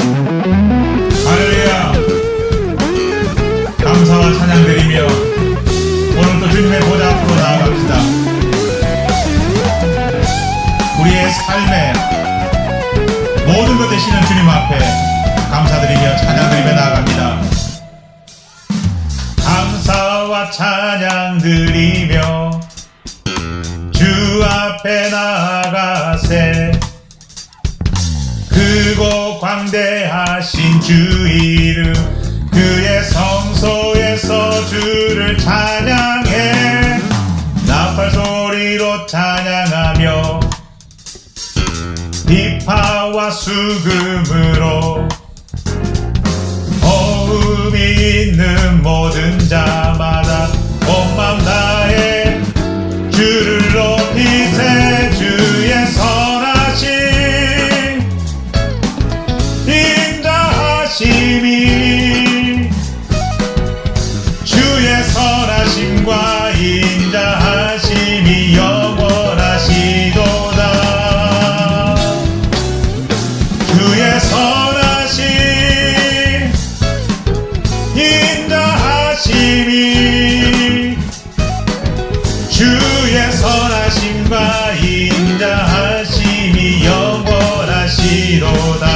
할렐루야. 감사와 찬양 드리며 오늘도 주님의 보좌 앞으로 나아갑시다. 우리의 삶에 모든 것 되시는 주님 앞에 감사드리며 찬양 드리며 나아갑니다. 감사와 찬양 드리며 주 앞에 나아가세. 크고 광대하신 주 이름 그의 성소에서 주를 찬양해. 나팔 소리로 찬양하며 비파와 수금으로 호흡이 있는 모든 자마다 온 맘 다해 주를 높이세. 주의 선하심 인자하심이 주의 선하심과 인자하심이 영원하시도다. 주의 선하심 인자하심이 주의 선하심과 인자하심이 영원하시도다.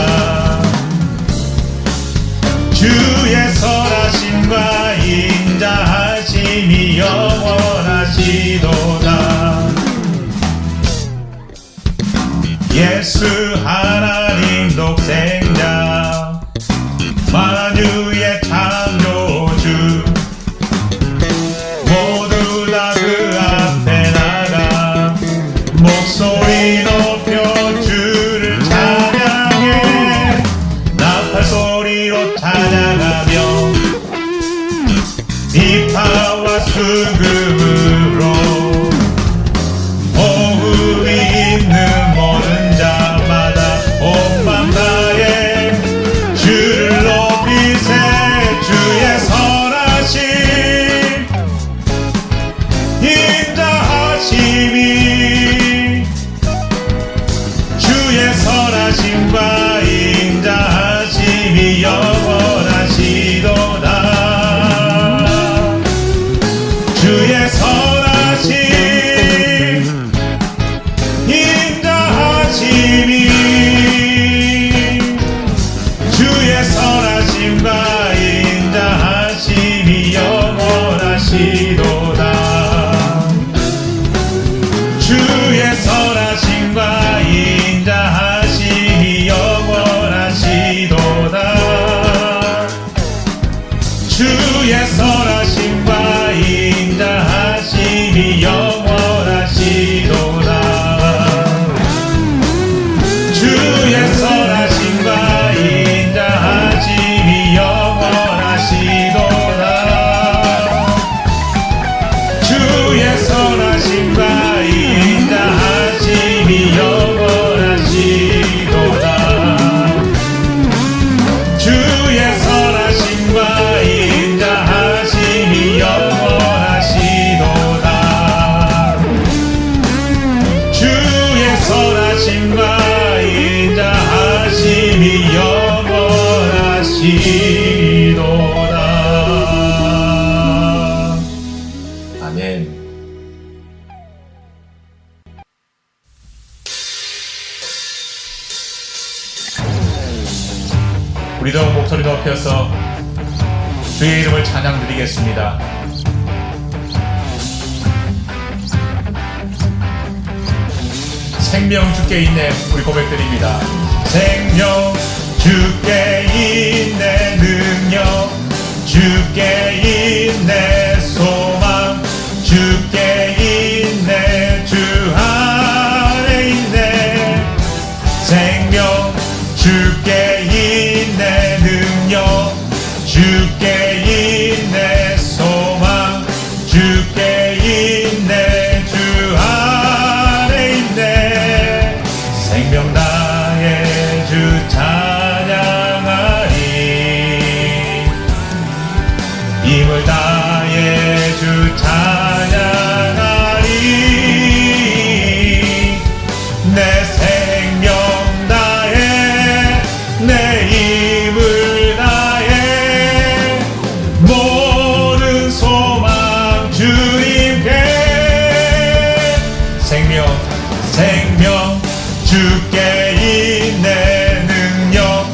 주의 선하심과 인자하심이 영원하시도다. 예수 하나님 독생자 만유의 창조주 모두 다 그 앞에 나가 목소리 높여 주를 찬양해. 나팔 소리로 찬양하며 비파와 수금으로 호흡이 있는 모든 자마다 온 맘 다해 주를 높이세. 주의 선하심 인자하심이 주의 선하심과 인자하심이 영원하시도다. 주의 선하심 인자하심이 주의 선하심과 인자하심이 영원하시도다. 주의 선하심과 인자하심이 영원하시도다. 주의 선하심과 인자하심이 영원하시도다. 주의 선하심과 인자하심이 영원하시도다. 주의 선하심과 인자하심이 영원하시도다. 주의 선하심과 인자하심이 영원하시도다. 주의 선하심과 인자하심이 영원하시도다. 아멘. 우리도 목소리 높여서 주의 이름을 찬양드리겠습니다. 생명 주께 있네. 우리 고백드립니다. 생명 주께 있네. 능력 주께 있네. 소망 주께 있네. 주 안에 있네. 생명 주께 있네. 능력 주께 있네. 소망 주께 있네. 주 안에 있네. 생명 다해 주 찬양하리. 힘을 다해 주 찬양하리. 내 생명 다해 내 주께 있네 능력,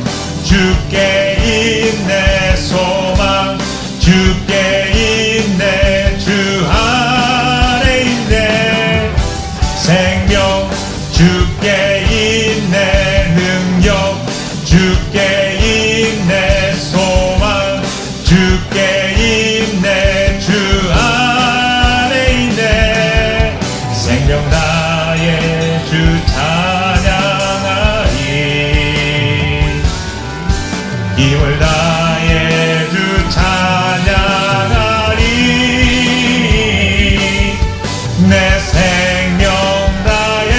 주께 있네 소망, 주께 있네 주 안에 있네 생명, 주께 있네 능력, 주께 있네 소망, 주께 있네 주 안에 있네 생명 나의 주 찬양하리 힘을 나의 주 찬양하리 내 생명 나의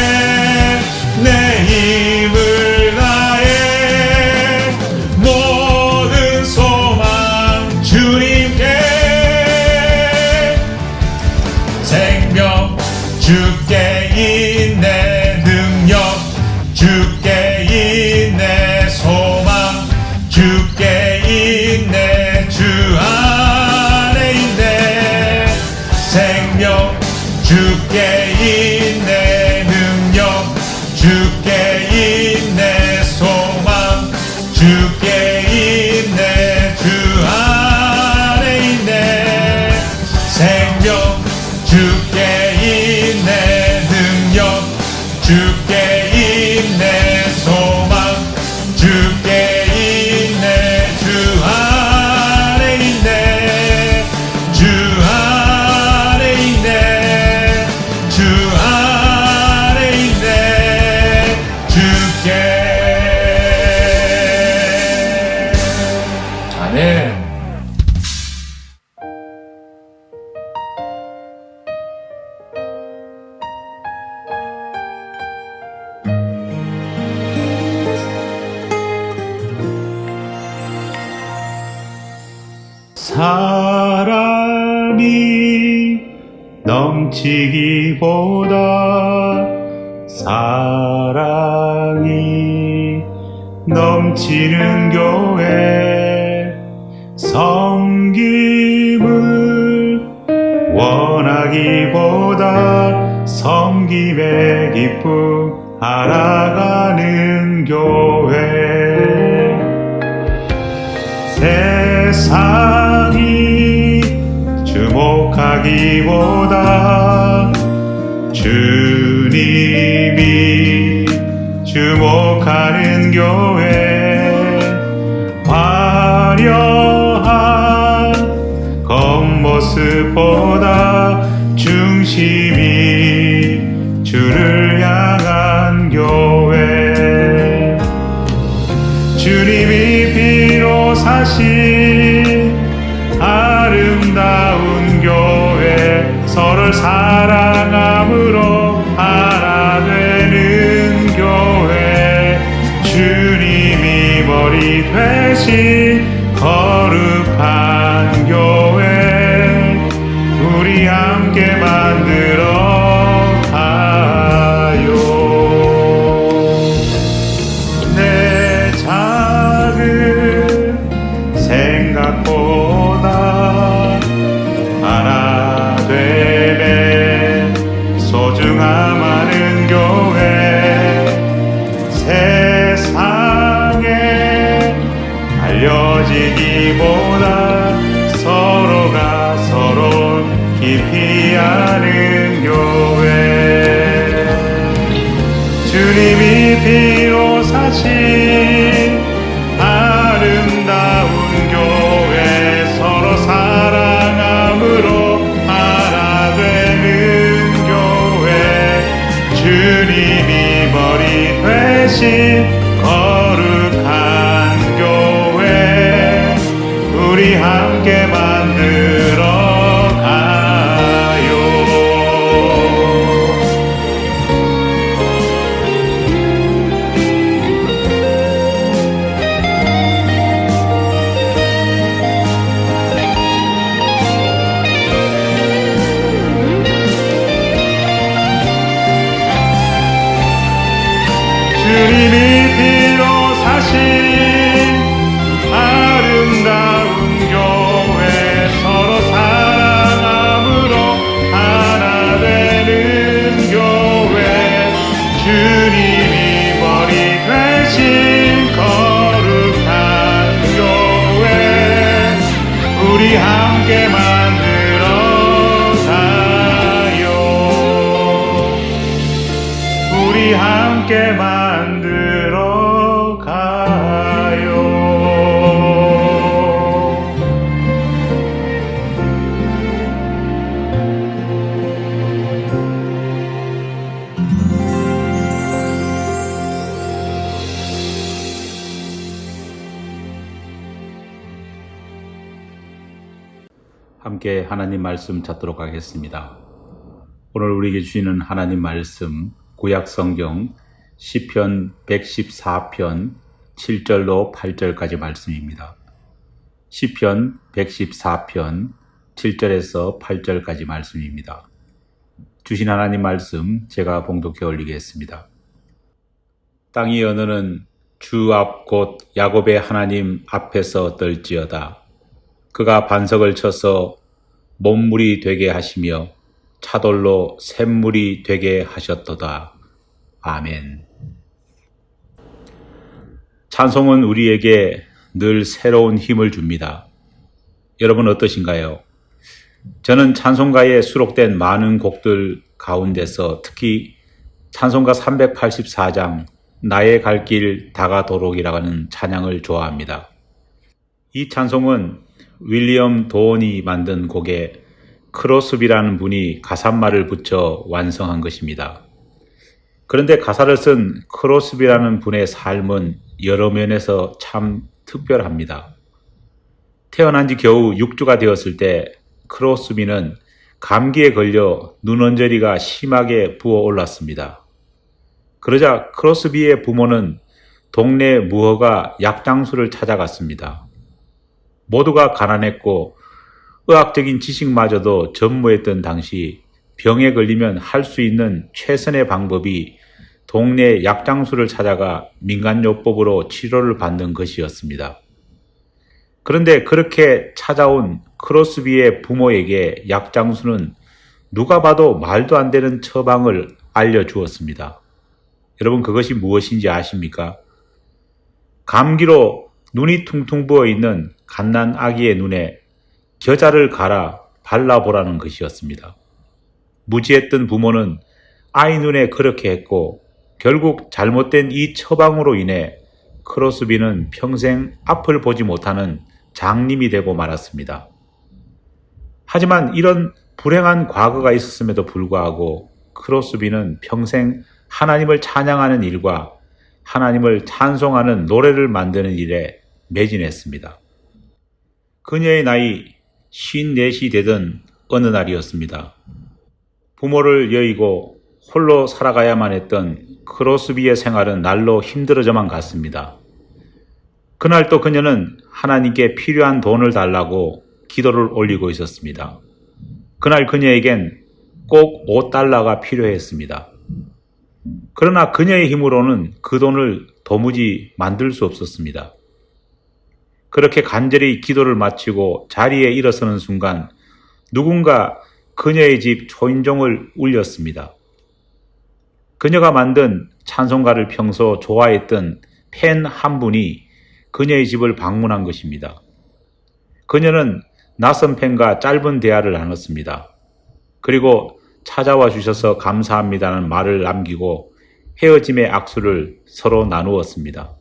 내 힘을 나의 모든 소망 주님께 생명 주께 있네 능력, 주께 있네 소망, 주께 있네 주 안에 있네 생명, 주께 있네 능력, 주께 있네 소망, 주께 있네 주 안에 있네 생명, 주께 있네 능력, 주께 있네 소망, 주께 있네 주 안에 있네 주 안에 있네 주 안에 있네 주께 아멘. 사랑이 넘치기보다 사랑이 넘치는 교회 섬김을 원하기보다 섬김의 기쁨 알아가는 교회 세상이 주목하기보다 주님이 주목하는 교회 화려한 겉모습보다 중심이 주를 향한 교회 주님이 피로 사신 아름다운 교회 서로를 사랑함으로 하나 되는 교회 주님이 머리 되신 거룩한 교회 우리 함께 만들어 가요 내 작은 생각보다 하나 되네 소중함 하는 교회 세상에 알려지기보다 서로가 서로 깊이 아는 교회 주님이 피로 사신 아름다운 교회 서로 사랑함으로 하나 되는 교회 주님이 머리 되신 거룩한 교회 우리 함께 만들어 주님이 피로 사신 아름다운 교회 서로 사랑함으로 하나 되는 교회 주님이 머리 되신 거룩한 교회 우리 함께 만들어 가요. 우리 함께 만들어 가요. 함께 하나님 말씀 찾도록 하겠습니다. 오늘 우리에게 주시는 하나님 말씀 구약 성경 시편 114편 7절로 8절까지 말씀입니다. 시편 114편 7절에서 8절까지 말씀입니다. 주신 하나님 말씀 제가 봉독해 올리겠습니다. 땅이 어느는 주 앞 곧 야곱의 하나님 앞에서 떨지어다. 그가 반석을 쳐서 못물이 되게 하시며 차돌로 샘물이 되게 하셨도다. 아멘. 찬송은 우리에게 늘 새로운 힘을 줍니다. 여러분 어떠신가요? 저는 찬송가에 수록된 많은 곡들 가운데서 특히 찬송가 384장 나의 갈 길 다가도록이라고 하는 찬양을 좋아합니다. 이 찬송은 윌리엄 도온이 만든 곡에 크로스비라는 분이 가사말을 붙여 완성한 것입니다. 그런데 가사를 쓴 크로스비라는 분의 삶은 여러 면에서 참 특별합니다. 태어난 지 겨우 6주가 되었을 때 크로스비는 감기에 걸려 눈언저리가 심하게 부어올랐습니다. 그러자 크로스비의 부모는 동네 무허가 약장수를 찾아갔습니다. 모두가 가난했고 의학적인 지식마저도 전무했던 당시 병에 걸리면 할 수 있는 최선의 방법이 동네 약장수를 찾아가 민간요법으로 치료를 받는 것이었습니다. 그런데 그렇게 찾아온 크로스비의 부모에게 약장수는 누가 봐도 말도 안 되는 처방을 알려주었습니다. 여러분 그것이 무엇인지 아십니까? 감기로 눈이 퉁퉁 부어 있는 갓난 아기의 눈에 겨자를 갈아 발라보라는 것이었습니다. 무지했던 부모는 아이 눈에 그렇게 했고 결국 잘못된 이 처방으로 인해 크로스비는 평생 앞을 보지 못하는 장님이 되고 말았습니다. 하지만 이런 불행한 과거가 있었음에도 불구하고 크로스비는 평생 하나님을 찬양하는 일과 하나님을 찬송하는 노래를 만드는 일에 매진했습니다. 그녀의 나이 54이 되던 어느 날이었습니다. 부모를 여의고 홀로 살아가야만 했던 크로스비의 생활은 날로 힘들어져만 갔습니다. 그날 또 그녀는 하나님께 필요한 돈을 달라고 기도를 올리고 있었습니다. 그날 그녀에겐 꼭 $5가 필요했습니다. 그러나 그녀의 힘으로는 그 돈을 도무지 만들 수 없었습니다. 그렇게 간절히 기도를 마치고 자리에 일어서는 순간 누군가 그녀의 집 초인종을 울렸습니다. 그녀가 만든 찬송가를 평소 좋아했던 팬 한 분이 그녀의 집을 방문한 것입니다. 그녀는 낯선 팬과 짧은 대화를 나눴습니다. 그리고 찾아와 주셔서 감사합니다는 말을 남기고 헤어짐의 악수를 서로 나누었습니다.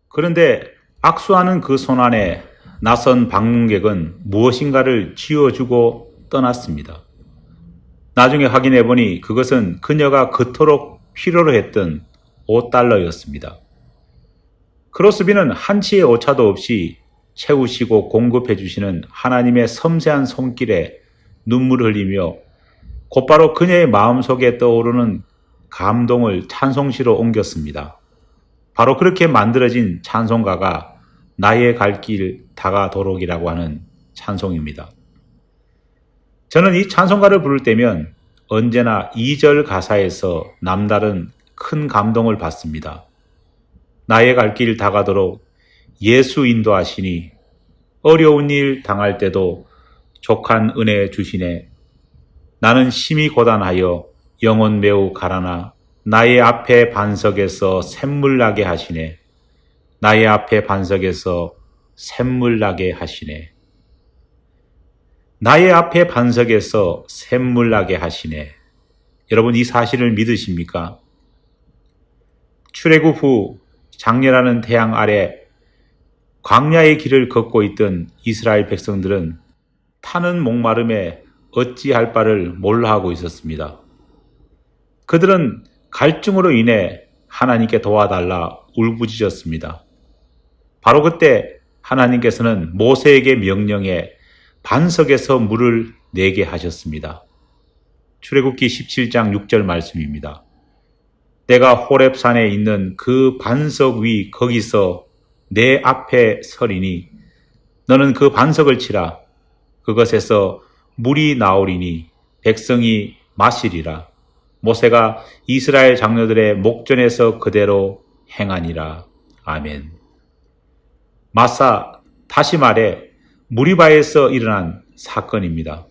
그런데 악수하는 그 손안에 낯선 방문객은 무엇인가를 쥐어주고 떠났습니다. 나중에 확인해보니 그것은 그녀가 그토록 필요로 했던 $5였습니다. 크로스비는 한치의 오차도 없이 채우시고 공급해 주시는 하나님의 섬세한 손길에 눈물을 흘리며 곧바로 그녀의 마음속에 떠오르는 감동을 찬송시로 옮겼습니다. 바로 그렇게 만들어진 찬송가가 나의 갈 길 다가도록이라고 하는 찬송입니다. 저는 이 찬송가를 부를 때면 언제나 2절 가사에서 남다른 큰 감동을 받습니다. 나의 갈 길 다가도록 예수 인도하시니 어려운 일 당할 때도 족한 은혜 주시네. 나는 심히 고단하여 영혼 매우 가라나 나의 앞에 반석에서 샘물 나게 하시네. 나의 앞에 반석에서 샘물 나게 하시네. 나의 앞에 반석에서 샘물 나게 하시네. 여러분, 이 사실을 믿으십니까? 출애굽 후 장렬하는 태양 아래 광야의 길을 걷고 있던 이스라엘 백성들은 타는 목마름에 어찌할 바를 몰라 하고 있었습니다. 그들은 갈증으로 인해 하나님께 도와달라 울부짖었습니다. 바로 그때 하나님께서는 모세에게 명령해 반석에서 물을 내게 하셨습니다. 출애굽기 17장 6절 말씀입니다. 내가 호렙산에 있는 그 반석 위 거기서 내 앞에 서리니 너는 그 반석을 치라. 그것에서 물이 나오리니 백성이 마시리라. 모세가 이스라엘 장로들의 목전에서 그대로 행하니라. 아멘. 마사, 다시 말해 무리바에서 일어난 사건입니다.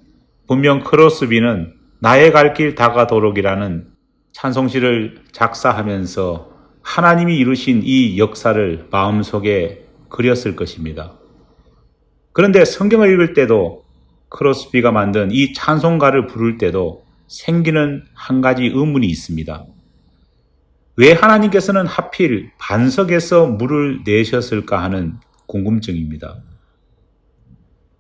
분명 크로스비는 나의 갈 길 다가도록이라는 찬송시를 작사하면서 하나님이 이루신 이 역사를 마음속에 그렸을 것입니다. 그런데 성경을 읽을 때도 크로스비가 만든 이 찬송가를 부를 때도 생기는 한 가지 의문이 있습니다. 왜 하나님께서는 하필 반석에서 물을 내셨을까 하는 궁금증입니다.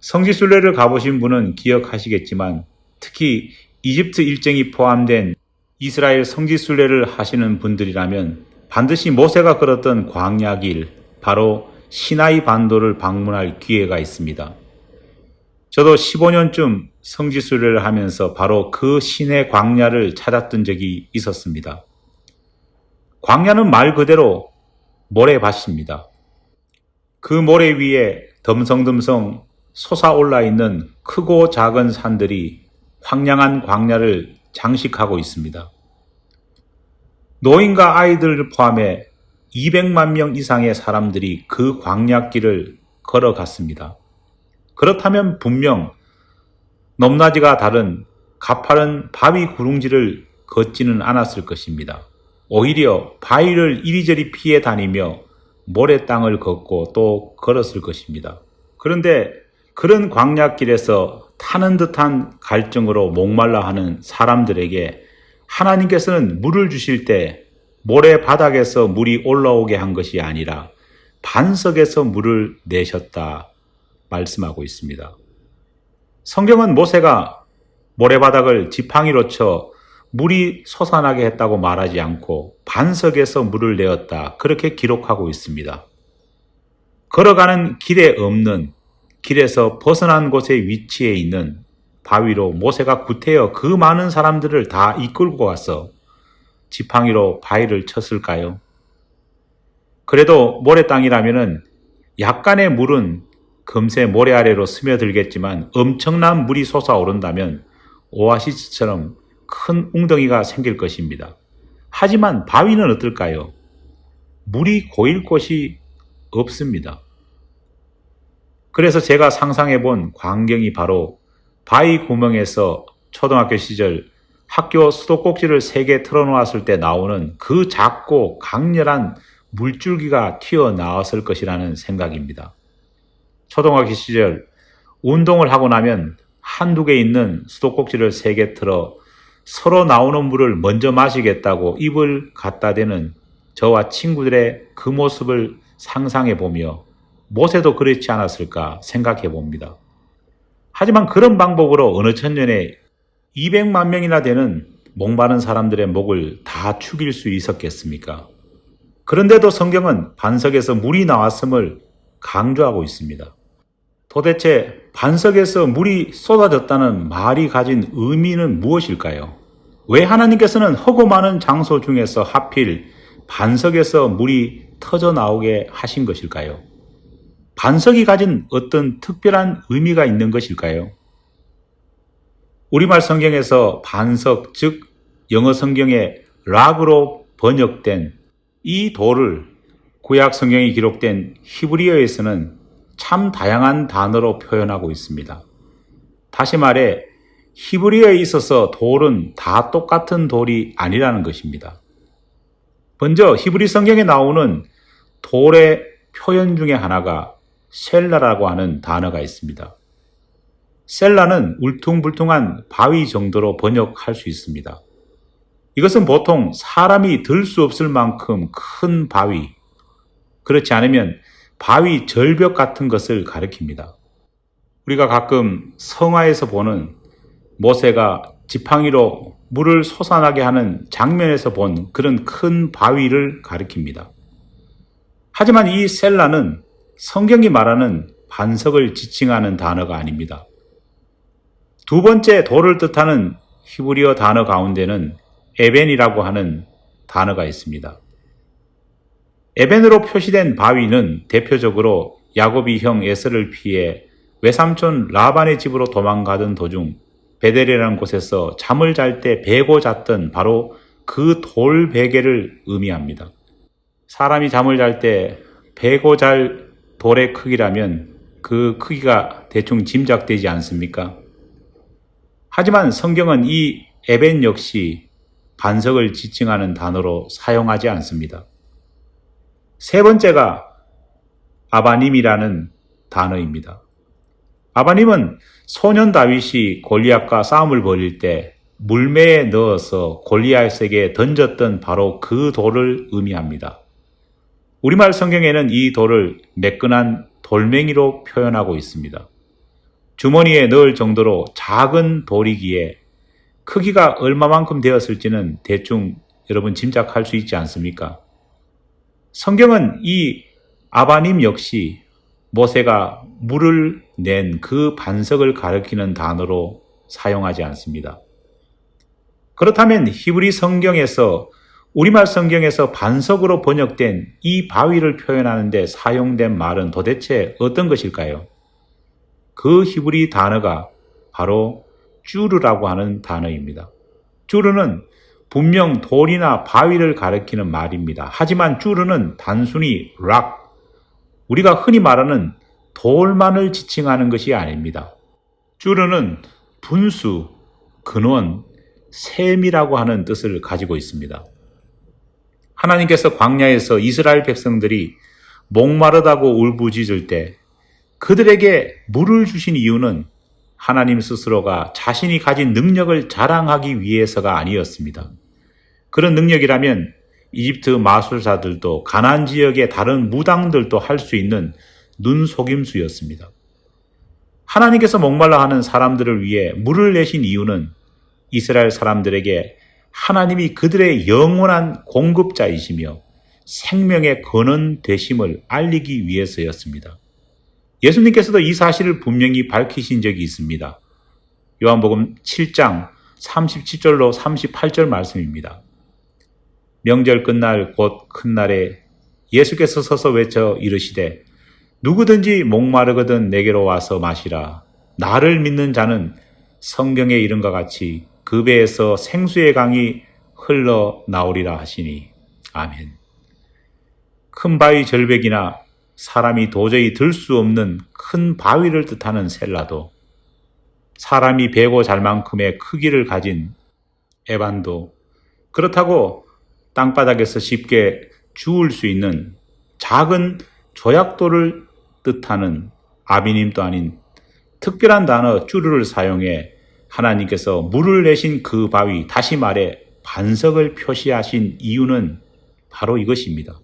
성지순례를 가보신 분은 기억하시겠지만 특히 이집트 일정이 포함된 이스라엘 성지순례를 하시는 분들이라면 반드시 모세가 걸었던 광야길, 바로 시나이 반도를 방문할 기회가 있습니다. 저도 15년쯤 성지순례를 하면서 바로 그 시내 광야를 찾았던 적이 있었습니다. 광야는 말 그대로 모래밭입니다. 그 모래 위에 덤성덤성 솟아올라 있는 크고 작은 산들이 황량한 광야를 장식하고 있습니다. 노인과 아이들을 포함해 200만 명 이상의 사람들이 그 광야길을 걸어갔습니다. 그렇다면 분명 높낮이가 다른 가파른 바위 구릉지를 걷지는 않았을 것입니다. 오히려 바위를 이리저리 피해 다니며 모래 땅을 걷고 또 걸었을 것입니다. 그런데 그런 광야길에서 타는 듯한 갈증으로 목말라 하는 사람들에게 하나님께서는 물을 주실 때 모래 바닥에서 물이 올라오게 한 것이 아니라 반석에서 물을 내셨다 말씀하고 있습니다. 성경은 모세가 모래바닥을 지팡이로 쳐 물이 솟아나게 했다고 말하지 않고 반석에서 물을 내었다 그렇게 기록하고 있습니다. 걸어가는 길에 없는 길에서 벗어난 곳에 위치해 있는 바위로 모세가 구태여 그 많은 사람들을 다 이끌고 가서 지팡이로 바위를 쳤을까요? 그래도 모래 땅이라면은 약간의 물은 금세 모래 아래로 스며들겠지만 엄청난 물이 솟아오른다면 오아시스처럼 큰 웅덩이가 생길 것입니다. 하지만 바위는 어떨까요? 물이 고일 곳이 없습니다. 그래서 제가 상상해 본 광경이 바로 바위 구멍에서 초등학교 시절 학교 수도꼭지를 3개 틀어놓았을 때 나오는 그 작고 강렬한 물줄기가 튀어나왔을 것이라는 생각입니다. 초등학교 시절 운동을 하고 나면 한두 개 있는 수도꼭지를 3개 틀어 서로 나오는 물을 먼저 마시겠다고 입을 갖다 대는 저와 친구들의 그 모습을 상상해 보며 모세도 그렇지 않았을까 생각해 봅니다. 하지만 그런 방법으로 어느 천년에 200만 명이나 되는 목마른 사람들의 목을 다 축일 수 있었겠습니까? 그런데도 성경은 반석에서 물이 나왔음을 강조하고 있습니다. 도대체 반석에서 물이 쏟아졌다는 말이 가진 의미는 무엇일까요? 왜 하나님께서는 허고 많은 장소 중에서 하필 반석에서 물이 터져 나오게 하신 것일까요? 반석이 가진 어떤 특별한 의미가 있는 것일까요? 우리말 성경에서 반석, 즉 영어 성경의 락으로 번역된 이 돌을 구약 성경이 기록된 히브리어에서는 참 다양한 단어로 표현하고 있습니다. 다시 말해 히브리어에 있어서 돌은 다 똑같은 돌이 아니라는 것입니다. 먼저 히브리 성경에 나오는 돌의 표현 중에 하나가 셀라라고 하는 단어가 있습니다. 셀라는 울퉁불퉁한 바위 정도로 번역할 수 있습니다. 이것은 보통 사람이 들 수 없을 만큼 큰 바위, 그렇지 않으면 바위 절벽 같은 것을 가리킵니다. 우리가 가끔 성화에서 보는 모세가 지팡이로 물을 솟아나게 하는 장면에서 본 그런 큰 바위를 가리킵니다. 하지만 이 셀라는 성경이 말하는 반석을 지칭하는 단어가 아닙니다. 두 번째 돌을 뜻하는 히브리어 단어 가운데는 에벤이라고 하는 단어가 있습니다. 에벤으로 표시된 바위는 대표적으로 야곱이 형 에서를 피해 외삼촌 라반의 집으로 도망가던 도중 베델이라는 곳에서 잠을 잘 때 베고 잤던 바로 그 돌 베개를 의미합니다. 사람이 잠을 잘 때 베고 잘 돌의 크기라면 그 크기가 대충 짐작되지 않습니까? 하지만 성경은 이 에벤 역시 반석을 지칭하는 단어로 사용하지 않습니다. 세 번째가 아바님이라는 단어입니다. 아바님은 소년 다윗이 골리앗과 싸움을 벌일 때 물매에 넣어서 골리앗에게 던졌던 바로 그 돌을 의미합니다. 우리말 성경에는 이 돌을 매끈한 돌멩이로 표현하고 있습니다. 주머니에 넣을 정도로 작은 돌이기에 크기가 얼마만큼 되었을지는 대충 여러분 짐작할 수 있지 않습니까? 성경은 이 아바님 역시 모세가 물을 낸 그 반석을 가리키는 단어로 사용하지 않습니다. 그렇다면 히브리 성경에서 우리말 성경에서 반석으로 번역된 이 바위를 표현하는 데 사용된 말은 도대체 어떤 것일까요? 그 히브리 단어가 바로 쭈르라고 하는 단어입니다. 쭈르는 분명 돌이나 바위를 가리키는 말입니다. 하지만 쭈르는 단순히 락, 우리가 흔히 말하는 돌만을 지칭하는 것이 아닙니다. 쭈르는 분수, 근원, 셈이라고 하는 뜻을 가지고 있습니다. 하나님께서 광야에서 이스라엘 백성들이 목마르다고 울부짖을 때 그들에게 물을 주신 이유는 하나님 스스로가 자신이 가진 능력을 자랑하기 위해서가 아니었습니다. 그런 능력이라면 이집트 마술사들도 가나안 지역의 다른 무당들도 할 수 있는 눈속임수였습니다. 하나님께서 목말라 하는 사람들을 위해 물을 내신 이유는 이스라엘 사람들에게 하나님이 그들의 영원한 공급자이시며 생명의 근원 되심을 알리기 위해서였습니다. 예수님께서도 이 사실을 분명히 밝히신 적이 있습니다. 요한복음 7장 37절로 38절 말씀입니다. 명절 끝날 곧 큰 날에 예수께서 서서 외쳐 이르시되 누구든지 목마르거든 내게로 와서 마시라. 나를 믿는 자는 성경에 이른과 같이 그 배에서 생수의 강이 흘러나오리라 하시니. 아멘. 큰 바위 절벽이나 사람이 도저히 들 수 없는 큰 바위를 뜻하는 셀라도, 사람이 베고 잘 만큼의 크기를 가진 에반도, 그렇다고 땅바닥에서 쉽게 주울 수 있는 작은 조약돌을 뜻하는 아비님도 아닌 특별한 단어 쭈르를 사용해 하나님께서 물을 내신 그 바위, 다시 말해 반석을 표시하신 이유는 바로 이것입니다.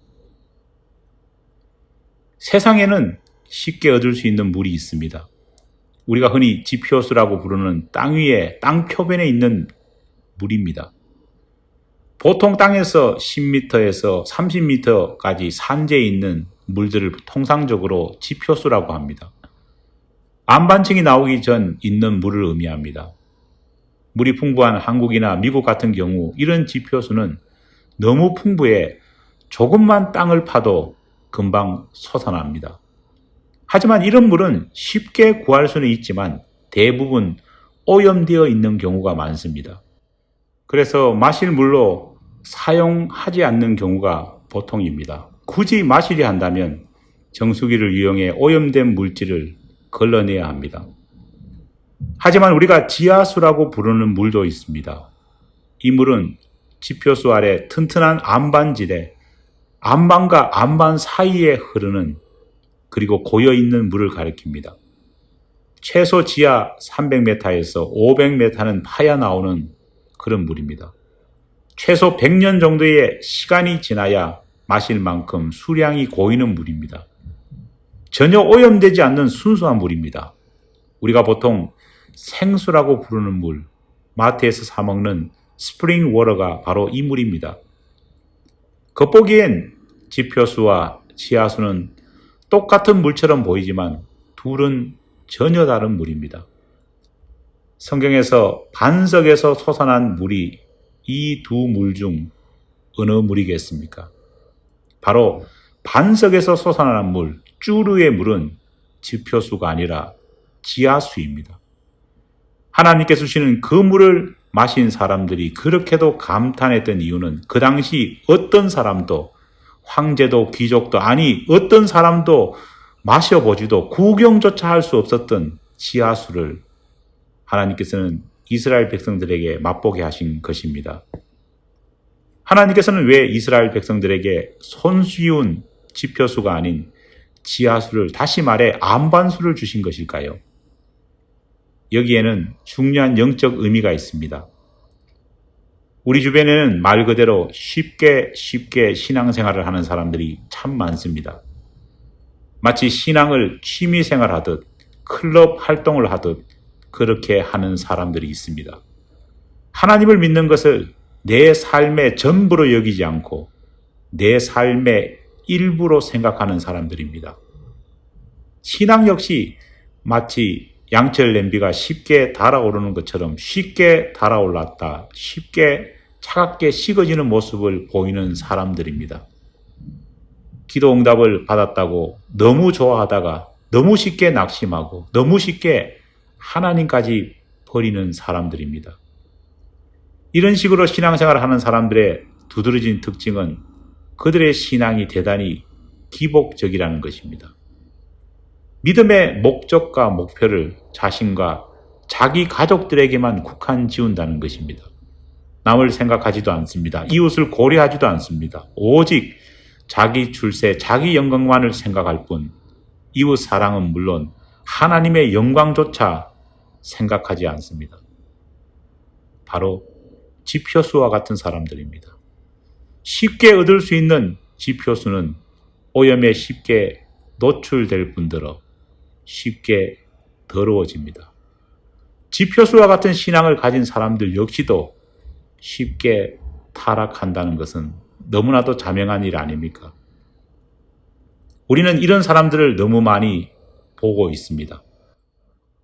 세상에는 쉽게 얻을 수 있는 물이 있습니다. 우리가 흔히 지표수라고 부르는 땅 위에, 땅 표면에 있는 물입니다. 보통 땅에서 10m에서 30m까지 산재에 있는 물들을 통상적으로 지표수라고 합니다. 안반층이 나오기 전 있는 물을 의미합니다. 물이 풍부한 한국이나 미국 같은 경우 이런 지표수는 너무 풍부해 조금만 땅을 파도 금방 솟아납니다. 하지만 이런 물은 쉽게 구할 수는 있지만 대부분 오염되어 있는 경우가 많습니다. 그래서 마실 물로 사용하지 않는 경우가 보통입니다. 굳이 마시려 한다면 정수기를 이용해 오염된 물질을 걸러내야 합니다. 하지만 우리가 지하수라고 부르는 물도 있습니다. 이 물은 지표수 아래 튼튼한 안반지대, 안반과 안반 사이에 흐르는 그리고 고여있는 물을 가리킵니다. 최소 지하 300m에서 500m는 파야 나오는 그런 물입니다. 최소 100년 정도의 시간이 지나야 마실 만큼 수량이 고이는 물입니다. 전혀 오염되지 않는 순수한 물입니다. 우리가 보통 생수라고 부르는 물, 마트에서 사 먹는 스프링 워터가 바로 이 물입니다. 겉보기엔 지표수와 지하수는 똑같은 물처럼 보이지만 둘은 전혀 다른 물입니다. 성경에서 반석에서 솟아난 물이 이 두 물 중 어느 물이겠습니까? 바로 반석에서 솟아난 물, 쭈르의 물은 지표수가 아니라 지하수입니다. 하나님께서 주시는 그 물을 마신 사람들이 그렇게도 감탄했던 이유는 그 당시 어떤 사람도 황제도 귀족도 아니 어떤 사람도 마셔보지도 구경조차 할 수 없었던 지하수를 하나님께서는 이스라엘 백성들에게 맛보게 하신 것입니다. 하나님께서는 왜 이스라엘 백성들에게 손쉬운 지표수가 아닌 지하수를, 다시 말해 안반수를 주신 것일까요? 여기에는 중요한 영적 의미가 있습니다. 우리 주변에는 말 그대로 쉽게 신앙생활을 하는 사람들이 참 많습니다. 마치 신앙을 취미생활하듯 클럽 활동을 하듯 그렇게 하는 사람들이 있습니다. 하나님을 믿는 것을 내 삶의 전부로 여기지 않고 내 삶의 일부로 생각하는 사람들입니다. 신앙 역시 마치 양철 냄비가 쉽게 달아오르는 것처럼 쉽게 달아올랐다, 쉽게 차갑게 식어지는 모습을 보이는 사람들입니다. 기도 응답을 받았다고 너무 좋아하다가 너무 쉽게 낙심하고 너무 쉽게 하나님까지 버리는 사람들입니다. 이런 식으로 신앙생활을 하는 사람들의 두드러진 특징은 그들의 신앙이 대단히 기복적이라는 것입니다. 믿음의 목적과 목표를 자신과 자기 가족들에게만 국한 지운다는 것입니다. 남을 생각하지도 않습니다. 이웃을 고려하지도 않습니다. 오직 자기 출세, 자기 영광만을 생각할 뿐 이웃 사랑은 물론 하나님의 영광조차 생각하지 않습니다. 바로 지표수와 같은 사람들입니다. 쉽게 얻을 수 있는 지표수는 오염에 쉽게 노출될 뿐더러 쉽게 더러워집니다. 지표수와 같은 신앙을 가진 사람들 역시도 쉽게 타락한다는 것은 너무나도 자명한 일 아닙니까? 우리는 이런 사람들을 너무 많이 보고 있습니다.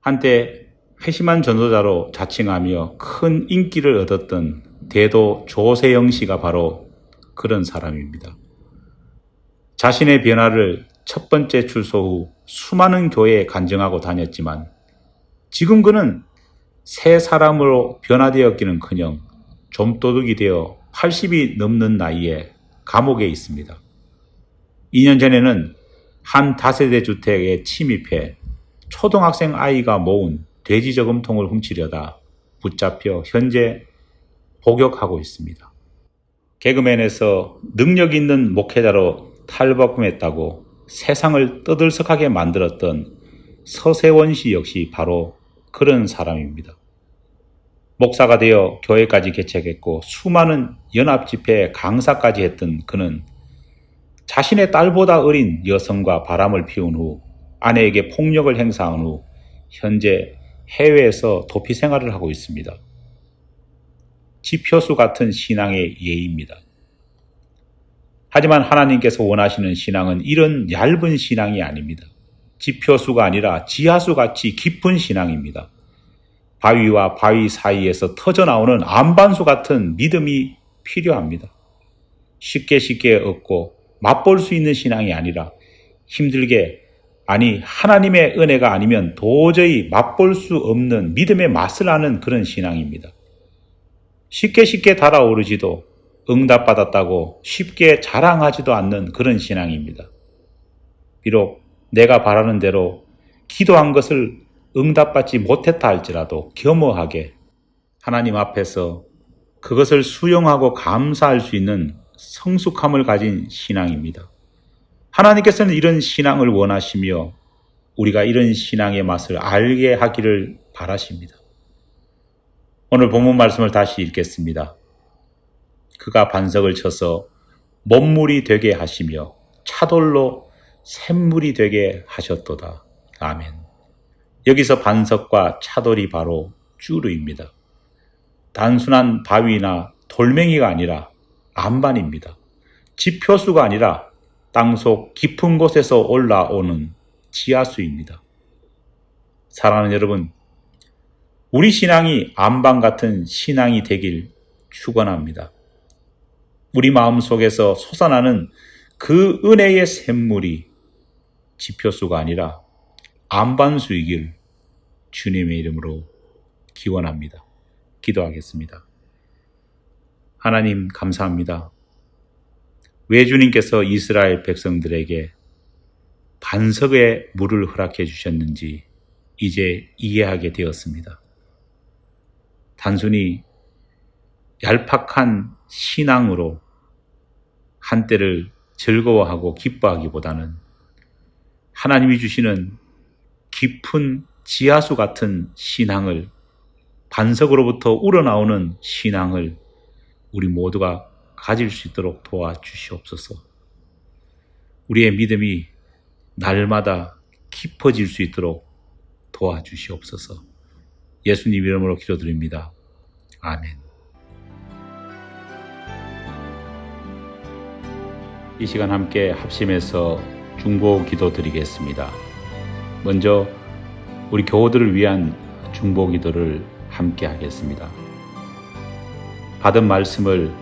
한때 회심한 전도자로 자칭하며 큰 인기를 얻었던 대도 조세영 씨가 바로 그런 사람입니다. 자신의 변화를 첫 번째 출소 후 수많은 교회에 간증하고 다녔지만 지금 그는 새 사람으로 변화되었기는커녕 좀도둑이 되어 80이 넘는 나이에 감옥에 있습니다. 2년 전에는 한 다세대 주택에 침입해 초등학생 아이가 모은 돼지 저금통을 훔치려다 붙잡혀 현재 복역하고 있습니다. 개그맨에서 능력 있는 목회자로 탈바꿈했다고 세상을 떠들썩하게 만들었던 서세원 씨 역시 바로 그런 사람입니다. 목사가 되어 교회까지 개척했고 수많은 연합집회 강사까지 했던 그는 자신의 딸보다 어린 여성과 바람을 피운 후 아내에게 폭력을 행사한 후 현재 해외에서 도피 생활을 하고 있습니다. 지표수 같은 신앙의 예입니다. 하지만 하나님께서 원하시는 신앙은 이런 얇은 신앙이 아닙니다. 지표수가 아니라 지하수같이 깊은 신앙입니다. 바위와 바위 사이에서 터져나오는 안반수 같은 믿음이 필요합니다. 쉽게 얻고 맛볼 수 있는 신앙이 아니라 힘들게, 아니 하나님의 은혜가 아니면 도저히 맛볼 수 없는 믿음의 맛을 아는 그런 신앙입니다. 쉽게 달아오르지도 응답받았다고 쉽게 자랑하지도 않는 그런 신앙입니다. 비록 내가 바라는 대로 기도한 것을 응답받지 못했다 할지라도 겸허하게 하나님 앞에서 그것을 수용하고 감사할 수 있는 성숙함을 가진 신앙입니다. 하나님께서는 이런 신앙을 원하시며 우리가 이런 신앙의 맛을 알게 하기를 바라십니다. 오늘 본문 말씀을 다시 읽겠습니다. 그가 반석을 쳐서 못물이 되게 하시며 차돌로 샘물이 되게 하셨도다. 아멘. 여기서 반석과 차돌이 바로 쭈르입니다. 단순한 바위나 돌멩이가 아니라 안반입니다. 지표수가 아니라 땅속 깊은 곳에서 올라오는 지하수입니다. 사랑하는 여러분, 우리 신앙이 안반 같은 신앙이 되길 축원합니다. 우리 마음속에서 솟아나는 그 은혜의 샘물이 지표수가 아니라 안반수이길 주님의 이름으로 기원합니다. 기도하겠습니다. 하나님 감사합니다. 왜 주님께서 이스라엘 백성들에게 반석의 물을 허락해 주셨는지 이제 이해하게 되었습니다. 단순히 얄팍한 신앙으로 한때를 즐거워하고 기뻐하기보다는 하나님이 주시는 깊은 지하수 같은 신앙을, 반석으로부터 우러나오는 신앙을 우리 모두가 가질 수 있도록 도와주시옵소서. 우리의 믿음이 날마다 깊어질 수 있도록 도와주시옵소서. 예수님 이름으로 기도드립니다. 아멘. 이 시간 함께 합심해서 중보 기도 드리겠습니다. 먼저 우리 교우들을 위한 중보 기도를 함께 하겠습니다. 받은 말씀을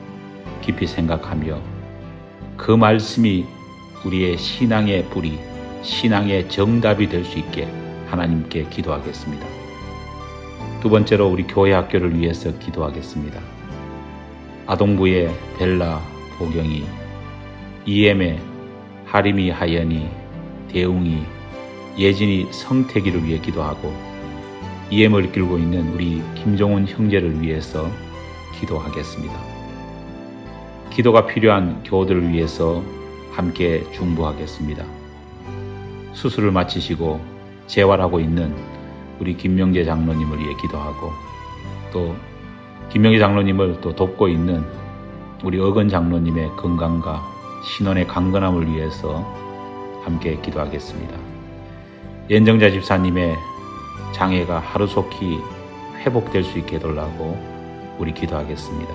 깊이 생각하며 그 말씀이 우리의 신앙의 뿌리, 신앙의 정답이 될 수 있게 하나님께 기도하겠습니다. 두 번째로 우리 교회 학교를 위해서 기도하겠습니다. 아동부의 벨라, 보경이, 이엠의 하림이, 하연이, 대웅이, 예진이, 성태기를 위해 기도하고 이엠을 이끌고 있는 우리 김종훈 형제를 위해서 기도하겠습니다. 기도가 필요한 교우들을 위해서 함께 중보하겠습니다. 수술을 마치시고 재활하고 있는 우리 김명재 장로님을 위해 기도하고 또 김명재 장로님을 또 돕고 있는 우리 어건 장로님의 건강과 신원의 강건함을 위해서 함께 기도하겠습니다. 연정자 집사님의 장애가 하루속히 회복될 수 있게 해달라고 우리 기도하겠습니다.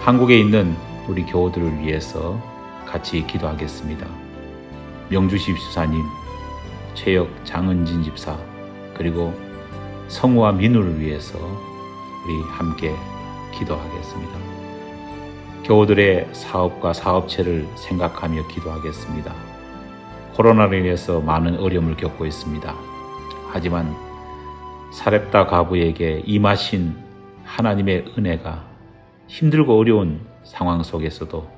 한국에 있는 우리 교우들을 위해서 같이 기도하겠습니다. 명주시 집사님, 최혁 장은진 집사, 그리고 성우와 민우를 위해서 우리 함께 기도하겠습니다. 교우들의 사업과 사업체를 생각하며 기도하겠습니다. 코로나로 인해서 많은 어려움을 겪고 있습니다. 하지만 사렙다 가부에게 임하신 하나님의 은혜가 힘들고 어려운 상황 속에서도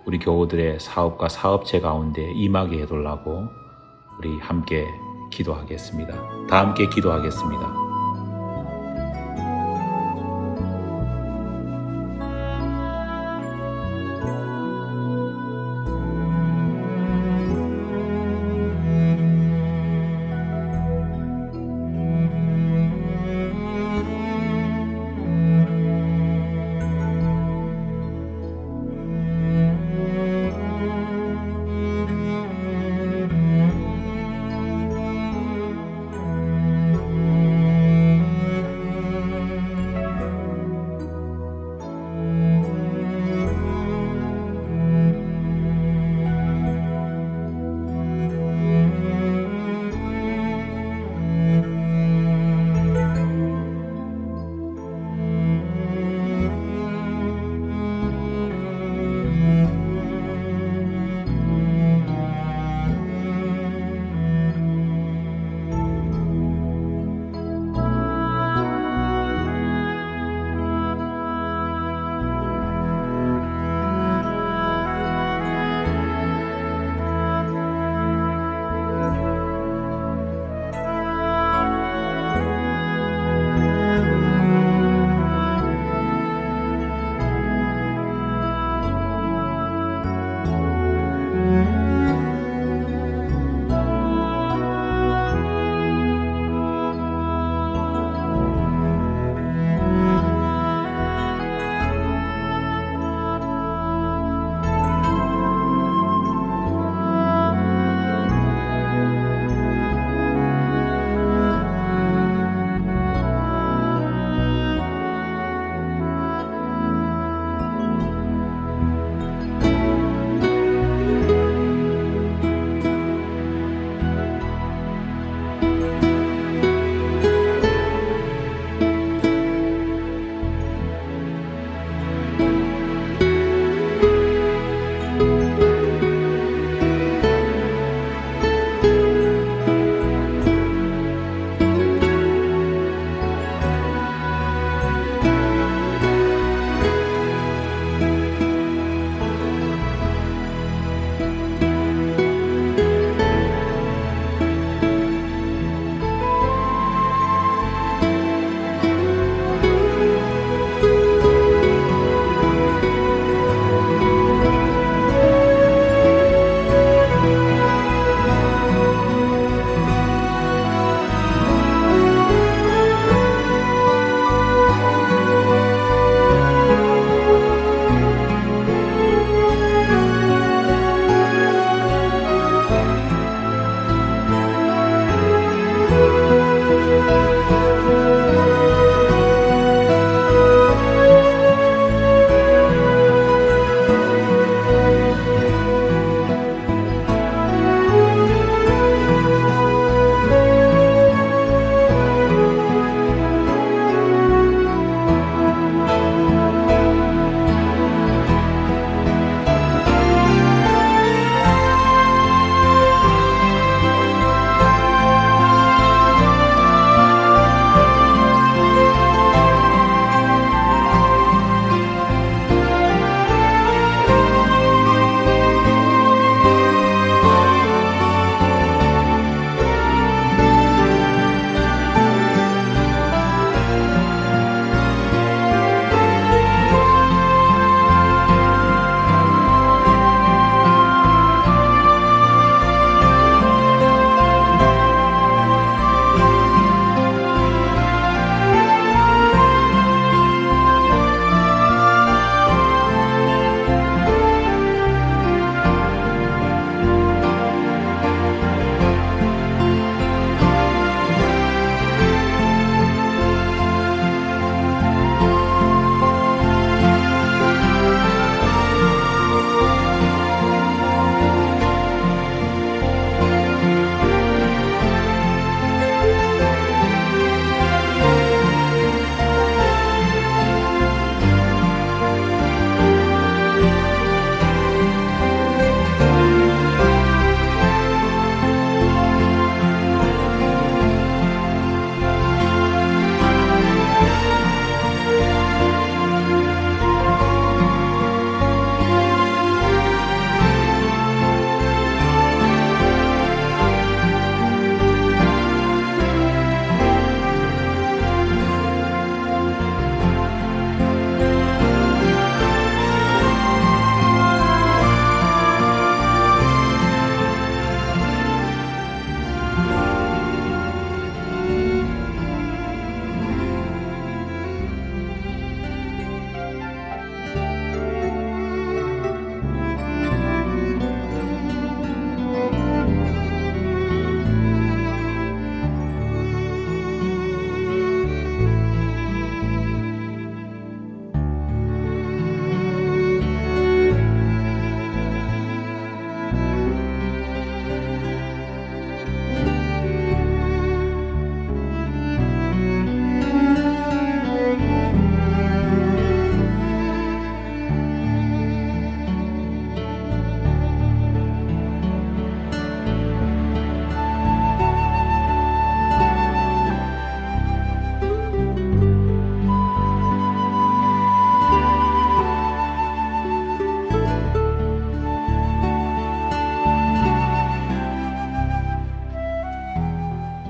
우리 교우들의 사업과 사업체 가운데 임하게 해달라고 우리 함께 기도하겠습니다. 다 함께 기도하겠습니다.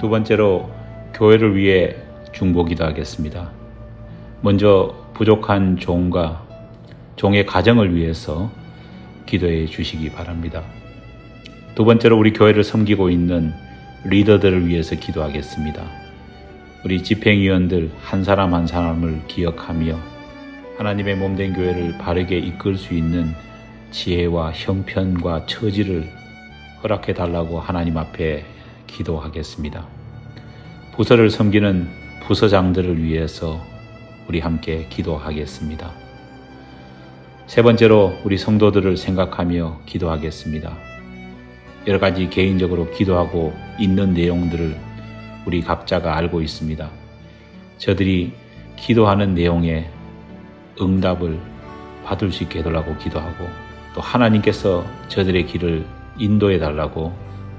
두 번째로 교회를 위해 중보기도 하겠습니다. 먼저 부족한 종과 종의 가정을 위해서 기도해 주시기 바랍니다. 두 번째로 우리 교회를 섬기고 있는 리더들을 위해서 기도하겠습니다. 우리 집행위원들 한 사람 한 사람을 기억하며 하나님의 몸된 교회를 바르게 이끌 수 있는 지혜와 형편과 처지를 허락해 달라고 하나님 앞에 기도하겠습니다. 부서를 섬기는 부서장들을 위해서 우리 함께 기도하겠습니다. 세 번째로 우리 성도들을 생각하며 기도하겠습니다. 여러 가지 개인적으로 기도하고 있는 내용들을 우리 각자가 알고 있습니다. 저들이 기도하는 내용에 응답을 받을 수 있게 해달라고 기도하고 또 하나님께서 저들의 길을 인도해 달라고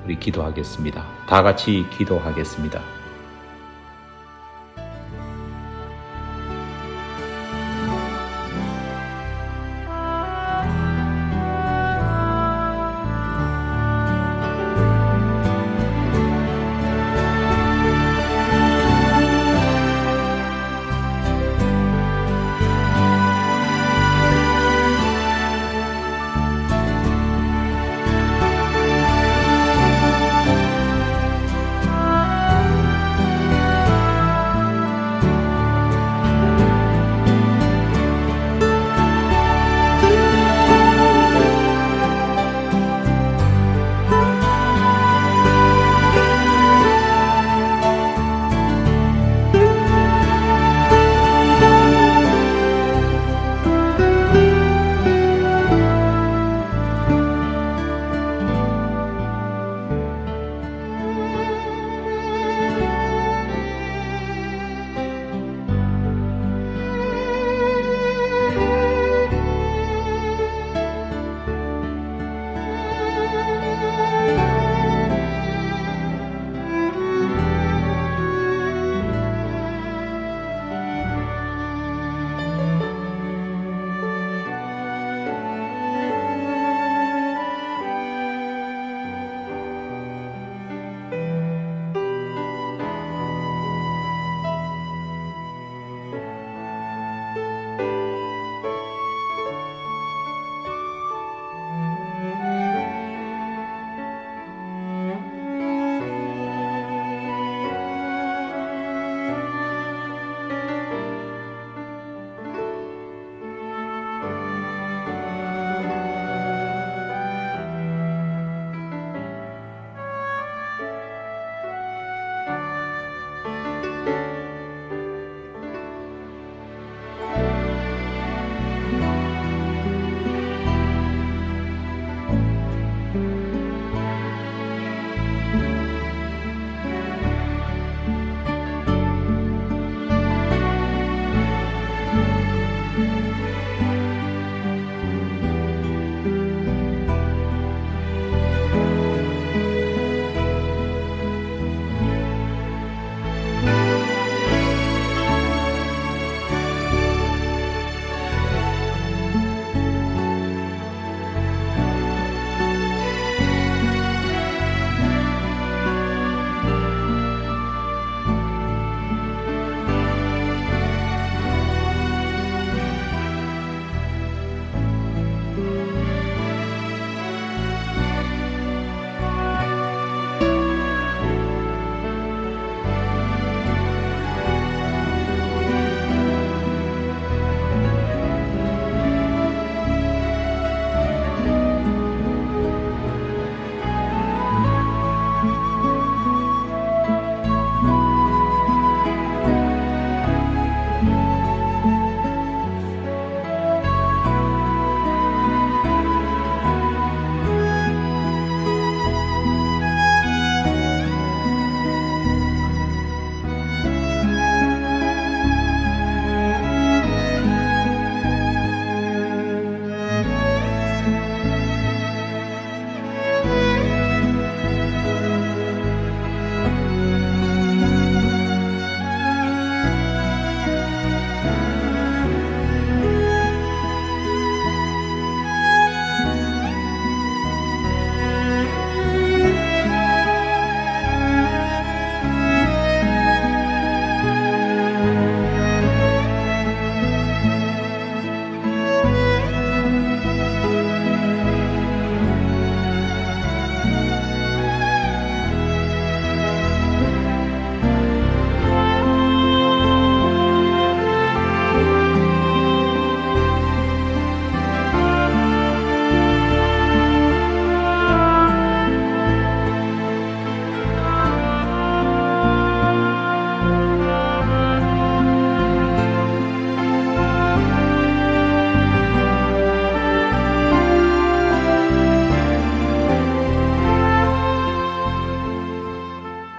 우리 기도하겠습니다. 다 같이 기도하겠습니다.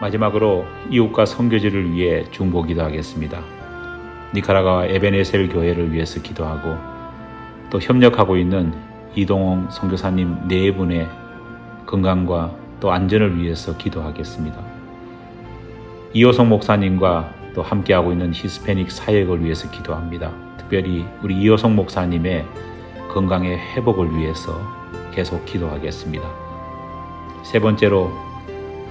마지막으로 이웃과 선교지를 위해 중보 기도하겠습니다. 니카라과와 에베네셀 교회를 위해서 기도하고 또 협력하고 있는 이동홍 선교사님 네 분의 건강과 또 안전을 위해서 기도하겠습니다. 이호성 목사님과 또 함께하고 있는 히스패닉 사역을 위해서 기도합니다. 특별히 우리 이호성 목사님의 건강의 회복을 위해서 계속 기도하겠습니다. 세 번째로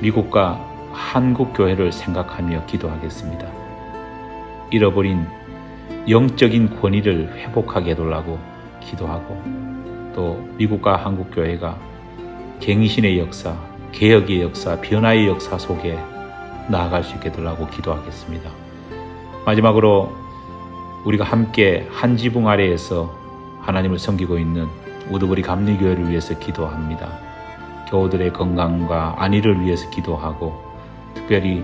미국과 한국 교회를 생각하며 기도하겠습니다. 잃어버린 영적인 권위를 회복하게 해달라고 기도하고 또 미국과 한국 교회가 갱신의 역사, 개혁의 역사, 변화의 역사 속에 나아갈 수 있게 해달라고 기도하겠습니다. 마지막으로 우리가 함께 한 지붕 아래에서 하나님을 섬기고 있는 우드버리 감리교회를 위해서 기도합니다. 교우들의 건강과 안위를 위해서 기도하고 특별히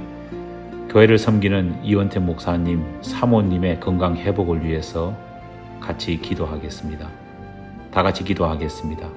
교회를 섬기는 이원태 목사님, 사모님의 건강 회복을 위해서 같이 기도하겠습니다. 다 같이 기도하겠습니다.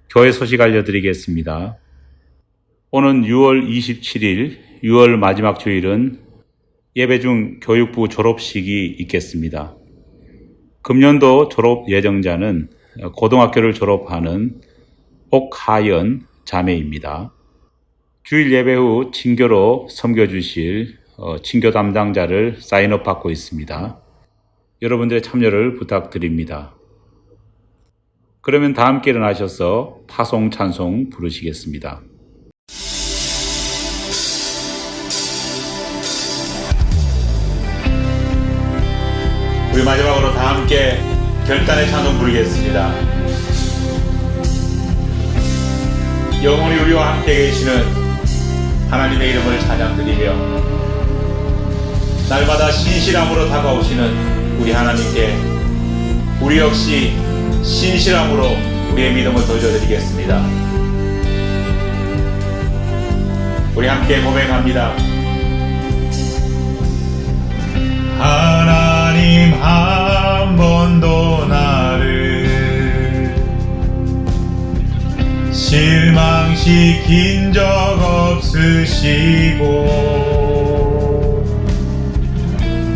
교회 소식 알려드리겠습니다. 오는 6월 27일, 6월 마지막 주일은 예배 중 교육부 졸업식이 있겠습니다. 금년도 졸업 예정자는 고등학교를 졸업하는 옥하연 자매입니다. 주일 예배 후 친교로 섬겨주실 친교 담당자를 사인업 받고 있습니다. 여러분들의 참여를 부탁드립니다. 그러면 다 함께 일어나셔서 파송 찬송 부르시겠습니다. 우리 마지막으로 다 함께 결단의 찬송 부르겠습니다. 영원히 우리와 함께 계시는 하나님의 이름을 찬양드리며 날마다 신실함으로 다가오시는 우리 하나님께 우리 역시 신실함으로 우리의 믿음을 던져드리겠습니다. 우리 함께 고백합니다. 하나님 한 번도 나를 실망시킨 적 없으시고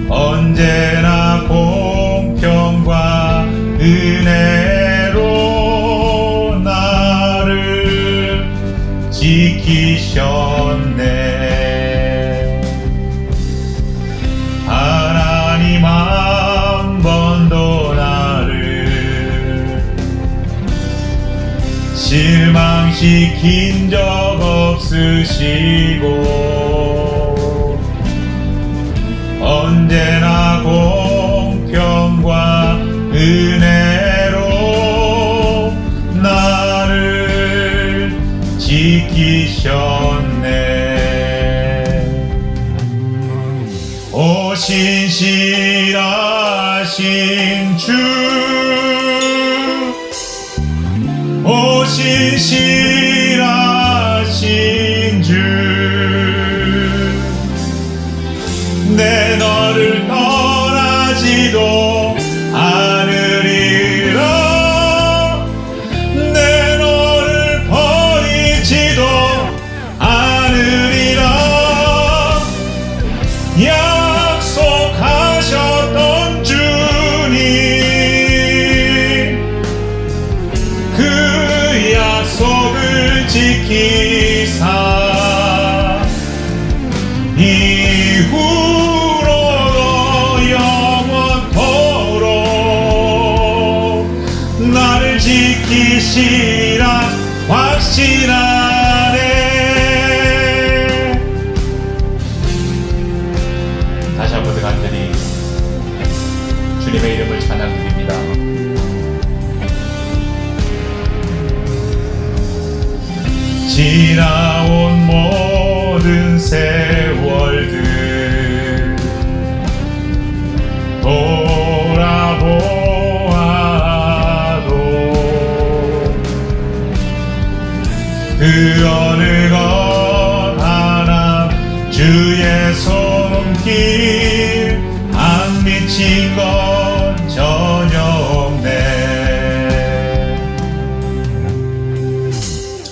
언제나 공평과 은혜 실망시킨 적 없으시고 언제나 공평과 은혜로 나를 지키셨네. 오 신실하신 주, 오 신실하신 주, 내 너를 떠나지도 않으리라. 내 너를 버리지도 않으리라. 약속하셨던 주님, 그 약속을 지키사 이후로도 영원토록 나를 지키시라 확신하네. 다시 한번 간절히 주님의 이름을 찬양드립니다. 지나온 모든 세월들 돌아보아도 그 어느 것 하나 주의 손길 안 미친 건 전혀 없네.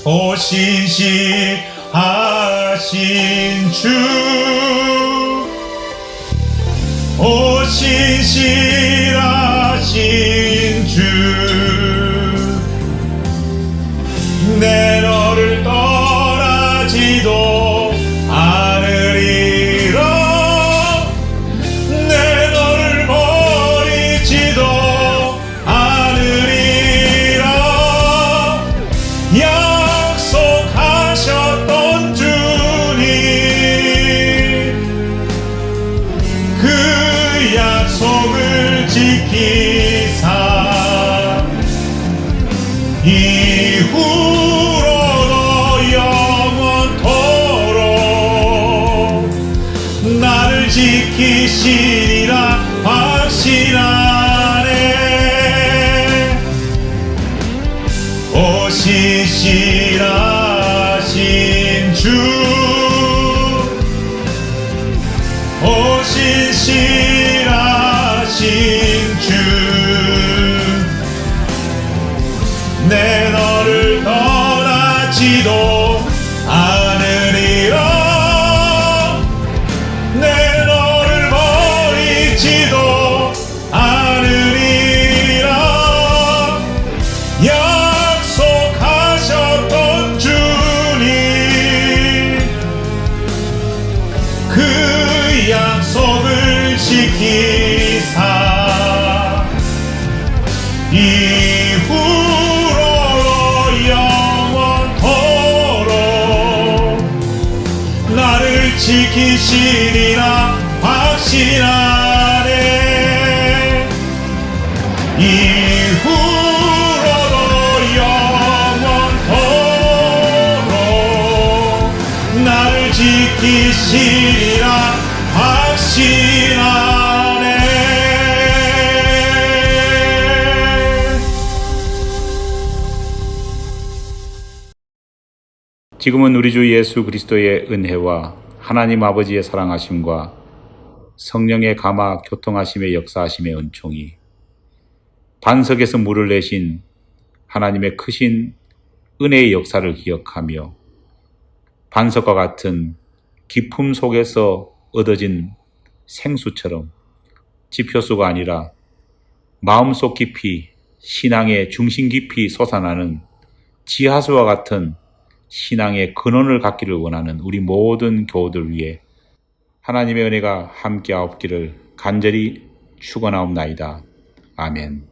오 신실하신 주, 오 신실하신 주, 내 너를 떠나지도 않으리라. 내 너를 버리지도 않으리라. 약속하셨던 주님, 그 약속을 지키사 이후로도 영원토록 나를 지키시리라 확신하네. 오 신실하신 주, 오 신실하신 주, 내 너를 떠나지도 않으리라. 내 너를 버리지도 않으리라. 약속하셨던 주님, 그 약속을 지키사 이후로도 영원토록 나를 지키시리라 확신하네. 이후로도 영원토록 나를 지키시리라 확신하네. 지금은 우리 주 예수 그리스도의 은혜와 하나님 아버지의 사랑하심과 성령의 감화 교통하심의 역사하심의 은총이 반석에서 물을 내신 하나님의 크신 은혜의 역사를 기억하며 반석과 같은 기품 속에서 얻어진 생수처럼 지표수가 아니라 마음속 깊이 신앙의 중심 깊이 솟아나는 지하수와 같은 신앙의 근원을 갖기를 원하는 우리 모든 교우들 위해 하나님의 은혜가 함께하옵기를 간절히 축원하옵나이다. 아멘.